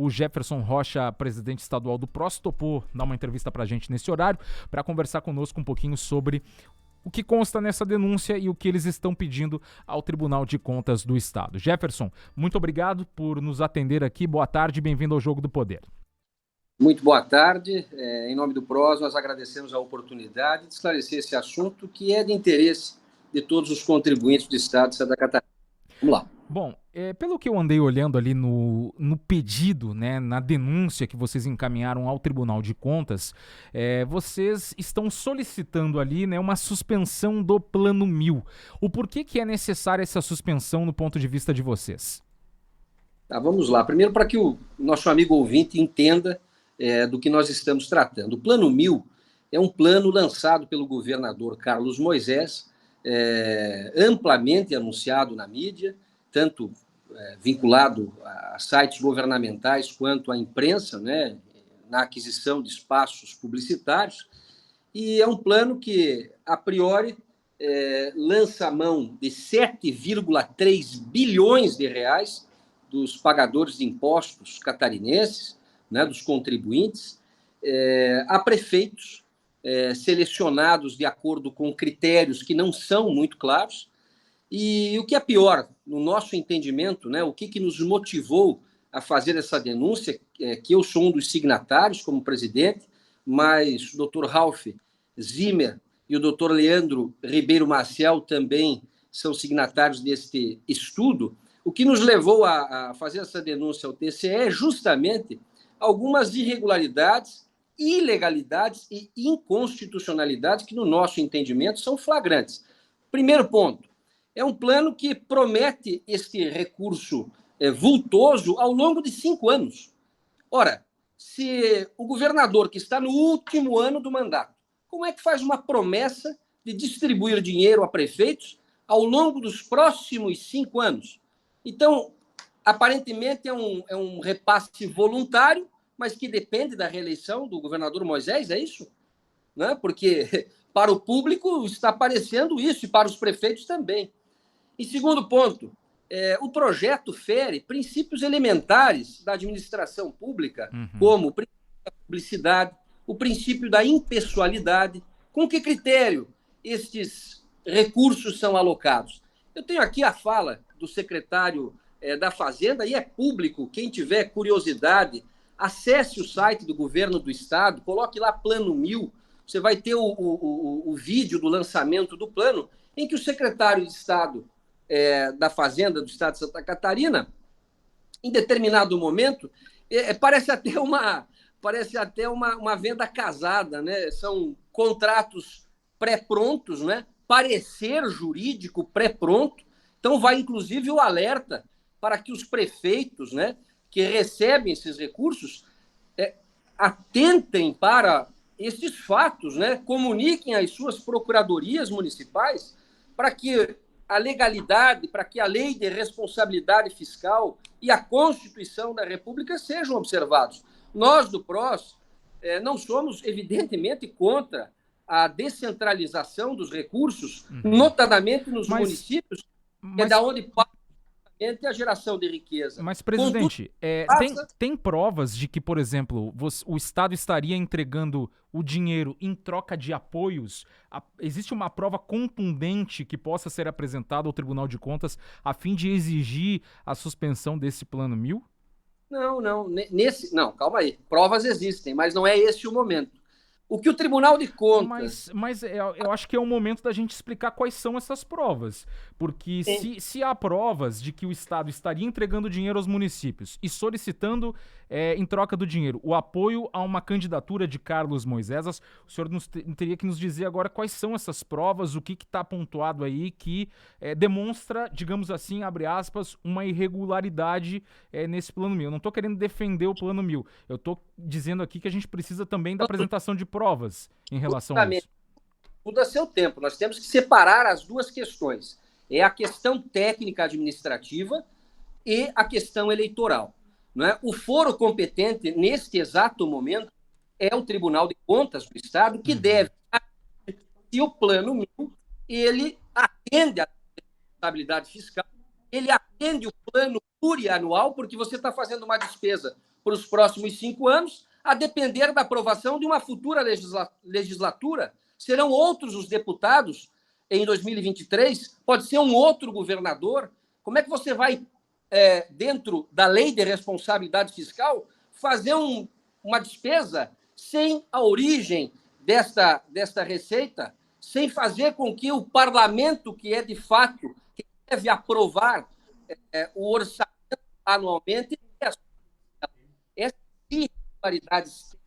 O Jefferson Rocha, presidente estadual do PROS, topou dar uma entrevista para a gente nesse horário para conversar conosco um pouquinho sobre o que consta nessa denúncia e o que eles estão pedindo ao Tribunal de Contas do Estado. Jefferson, muito obrigado por nos atender aqui. Boa tarde e bem-vindo ao Jogo do Poder. Muito boa tarde. Em nome do PROS, nós agradecemos a oportunidade de esclarecer esse assunto que é de interesse de todos os contribuintes do Estado de Santa Catarina. Vamos lá. Bom, pelo que eu andei olhando ali no pedido, né, na denúncia que vocês encaminharam ao Tribunal de Contas, vocês estão solicitando ali, né, uma suspensão do Plano 1000. O porquê que é necessária essa suspensão no ponto de vista de vocês? Tá, vamos lá. Primeiro, para que o nosso amigo ouvinte entenda do que nós estamos tratando. O Plano 1000 é um plano lançado pelo governador Carlos Moisés, amplamente anunciado na mídia, tanto vinculado a sites governamentais quanto à imprensa, né, na aquisição de espaços publicitários, e é um plano que, a priori, lança a mão de 7,3 bilhões de reais dos pagadores de impostos catarinenses, né, dos contribuintes, a prefeitos selecionados de acordo com critérios que não são muito claros. E o que é pior, no nosso entendimento, né, o que nos motivou a fazer essa denúncia, que eu sou um dos signatários como presidente, mas o Dr. Ralph Zimmer e o Dr. Leandro Ribeiro Maciel também são signatários deste estudo. O que nos levou a fazer essa denúncia ao TCE é justamente algumas irregularidades, ilegalidades e inconstitucionalidades que, no nosso entendimento, são flagrantes. Primeiro ponto, é um plano que promete este recurso vultoso ao longo de 5 anos. Ora, se o governador, que está no último ano do mandato, como é que faz uma promessa de distribuir dinheiro a prefeitos ao longo dos próximos 5 anos? Então, aparentemente é um repasse voluntário, mas que depende da reeleição do governador Moisés, é isso? Né? Porque para o público está aparecendo isso e para os prefeitos também. E segundo ponto, o projeto fere princípios elementares da administração pública, como o princípio da publicidade, o princípio da impessoalidade. Com que critério estes recursos são alocados? Eu tenho aqui a fala do secretário da Fazenda, e é público, quem tiver curiosidade, acesse o site do governo do Estado, coloque lá Plano 1000, você vai ter o vídeo do lançamento do plano, em que o secretário de Estado da Fazenda do Estado de Santa Catarina, em determinado momento, parece até uma venda casada, né? São contratos pré-prontos, né? Parecer jurídico pré-pronto. Então, vai inclusive o alerta para que os prefeitos, né, que recebem esses recursos atentem para esses fatos, né? Comuniquem às suas procuradorias municipais para que a legalidade, para que a lei de responsabilidade fiscal e a Constituição da República sejam observados. Nós, do PROS, não somos, evidentemente, contra a descentralização dos recursos, notadamente nos municípios, que é da onde parte a geração de riqueza. Mas, presidente, tem provas de que, por exemplo, o Estado estaria entregando o dinheiro em troca de apoios? Existe uma prova contundente que possa ser apresentada ao Tribunal de Contas a fim de exigir a suspensão desse Plano 1000? Não, não, calma aí. Provas existem, mas não é esse o momento. O que o Tribunal de Contas... Mas eu acho que é o momento da gente explicar quais são essas provas. Porque se há provas de que o Estado estaria entregando dinheiro aos municípios e solicitando, em troca do dinheiro, o apoio a uma candidatura de Carlos Moisés, o senhor teria que nos dizer agora quais são essas provas, o que está pontuado aí que demonstra, digamos assim, abre aspas, uma irregularidade nesse Plano 1000. Eu não estou querendo defender o Plano 1000. Eu estou dizendo aqui que a gente precisa também da apresentação de provas em relação a isso. Tudo a seu tempo. Nós temos que separar as duas questões. É a questão técnica administrativa e a questão eleitoral. Não é? O foro competente, neste exato momento, é o Tribunal de Contas do Estado, que deve, se o Plano 1000, ele atende à responsabilidade fiscal, ele atende o plano plurianual, porque você está fazendo uma despesa para os próximos 5 anos, a depender da aprovação de uma futura legislatura. Serão outros os deputados em 2023, pode ser um outro governador. Como é que você vai, dentro da lei de responsabilidade fiscal, fazer uma despesa sem a origem desta receita, sem fazer com que o parlamento, que é de fato, que deve aprovar o orçamento anualmente, essas irregularidades que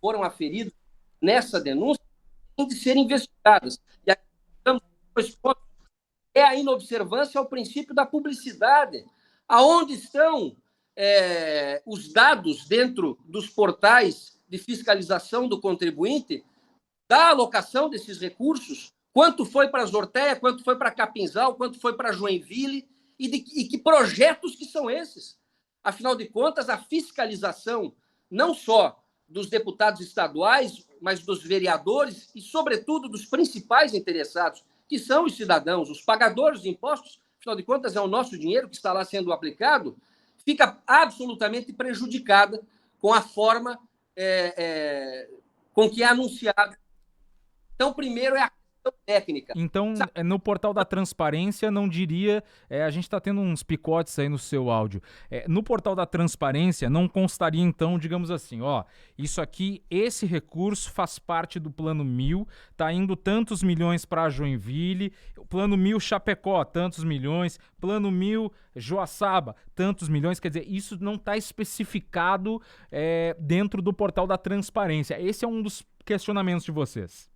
foram aferidas nessa denúncia têm de ser investigadas. E aqui estamos dois pontos. É a inobservância ao princípio da publicidade. Aonde estão os dados dentro dos portais de fiscalização do contribuinte da alocação desses recursos? Quanto foi para Zorteia, quanto foi para Capinzal, quanto foi para Joinville, e que projetos que são esses? Afinal de contas, a fiscalização não só dos deputados estaduais, mas dos vereadores e, sobretudo, dos principais interessados, que são os cidadãos, os pagadores de impostos, afinal de contas, é o nosso dinheiro que está lá sendo aplicado, fica absolutamente prejudicada com a forma com que é anunciado. Então, primeiro é a questão técnica. Então, no portal da transparência, não diria... a gente está tendo uns picotes aí no seu áudio. No portal da transparência, não constaria, então, digamos assim, isso aqui, esse recurso faz parte do Plano 1000, tá indo tantos milhões para Joinville, o Plano 1000 Chapecó, tantos milhões, Plano 1000 Joaçaba, tantos milhões, quer dizer, isso não está especificado dentro do portal da transparência. Esse é um dos questionamentos de vocês.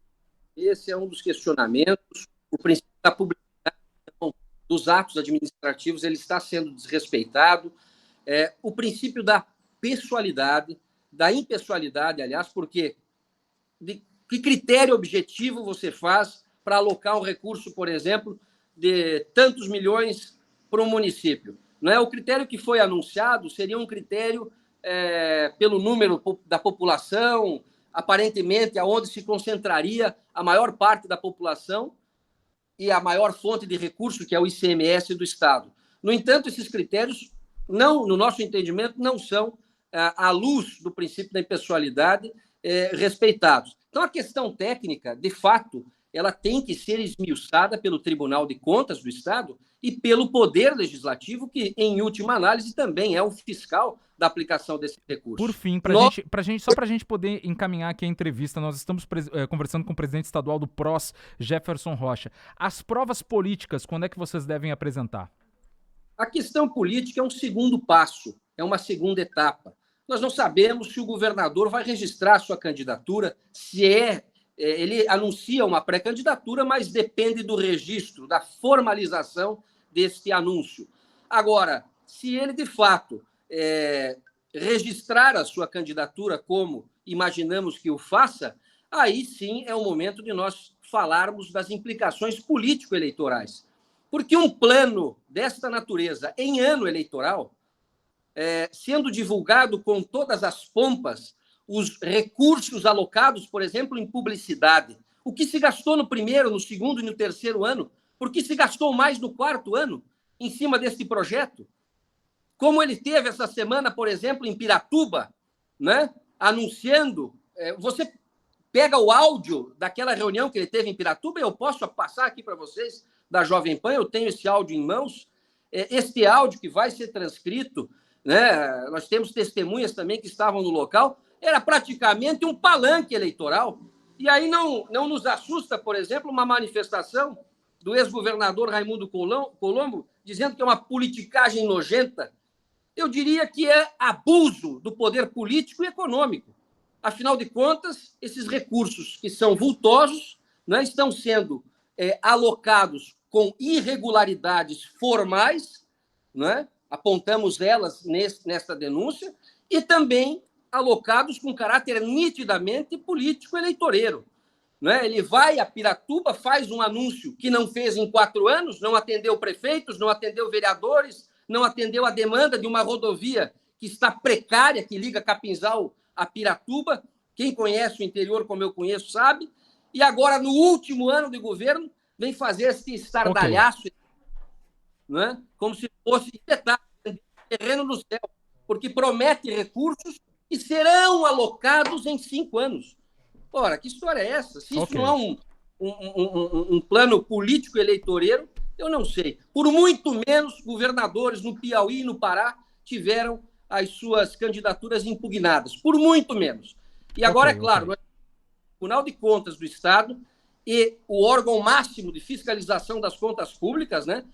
Esse é um dos questionamentos. O princípio da publicidade dos atos administrativos ele está sendo desrespeitado. O princípio da pessoalidade, da impessoalidade, aliás, porque que critério objetivo você faz para alocar um recurso, por exemplo, de tantos milhões para um município? Não é? O critério que foi anunciado seria um critério pelo número da população, aparentemente, aonde se concentraria a maior parte da população e a maior fonte de recurso, que é o ICMS do Estado. No entanto, esses critérios, não, no nosso entendimento, não são, à luz do princípio da impessoalidade, respeitados. Então, a questão técnica, de fato, ela tem que ser esmiuçada pelo Tribunal de Contas do Estado e pelo Poder Legislativo, que, em última análise, também é o fiscal da aplicação desse recurso. Por fim, só para a gente poder encaminhar aqui a entrevista, nós estamos conversando com o presidente estadual do PROS, Jefferson Rocha. As provas políticas, quando é que vocês devem apresentar? A questão política é um segundo passo, é uma segunda etapa. Nós não sabemos se o governador vai registrar a sua candidatura, se ele anuncia uma pré-candidatura, mas depende do registro, da formalização deste anúncio. Agora, se ele, de fato, registrar a sua candidatura como imaginamos que o faça, aí sim é o momento de nós falarmos das implicações político-eleitorais. Porque um plano desta natureza em ano eleitoral, sendo divulgado com todas as pompas, os recursos alocados, por exemplo, em publicidade, o que se gastou no primeiro, no segundo e no terceiro ano, por que se gastou mais no quarto ano em cima deste projeto? Como ele teve essa semana, por exemplo, em Piratuba, né, anunciando... você pega o áudio daquela reunião que ele teve em Piratuba, eu posso passar aqui para vocês, da Jovem Pan, eu tenho esse áudio em mãos, este áudio que vai ser transcrito, né, nós temos testemunhas também que estavam no local, era praticamente um palanque eleitoral. E aí não nos assusta, por exemplo, uma manifestação do ex-governador Raimundo Colombo, dizendo que é uma politicagem nojenta. Eu diria que é abuso do poder político e econômico. Afinal de contas, esses recursos que são vultosos, né, estão sendo alocados com irregularidades formais, né, apontamos elas nesta denúncia, e também alocados com caráter nitidamente político-eleitoreiro. Né? Ele vai a Piratuba, faz um anúncio que não fez em 4 anos, não atendeu prefeitos, não atendeu vereadores, não atendeu a demanda de uma rodovia que está precária, que liga Capinzal a Piratuba. Quem conhece o interior, como eu conheço, sabe. E agora, no último ano de governo, vem fazer esse estardalhaço, né? Como se fosse terreno no céu. porque promete recursos que serão alocados em 5 anos. Ora, que história é essa? Se isso não é um plano político eleitoreiro, eu não sei. Por muito menos, governadores no Piauí e no Pará tiveram as suas candidaturas impugnadas. Por muito menos. E agora, é claro, o Tribunal de Contas do Estado e o órgão máximo de fiscalização das contas públicas, né,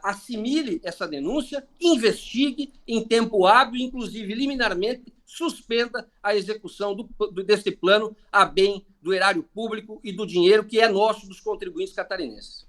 assimile essa denúncia, investigue em tempo hábil, inclusive liminarmente, suspenda a execução desse plano a bem do erário público e do dinheiro que é nosso, dos contribuintes catarinenses.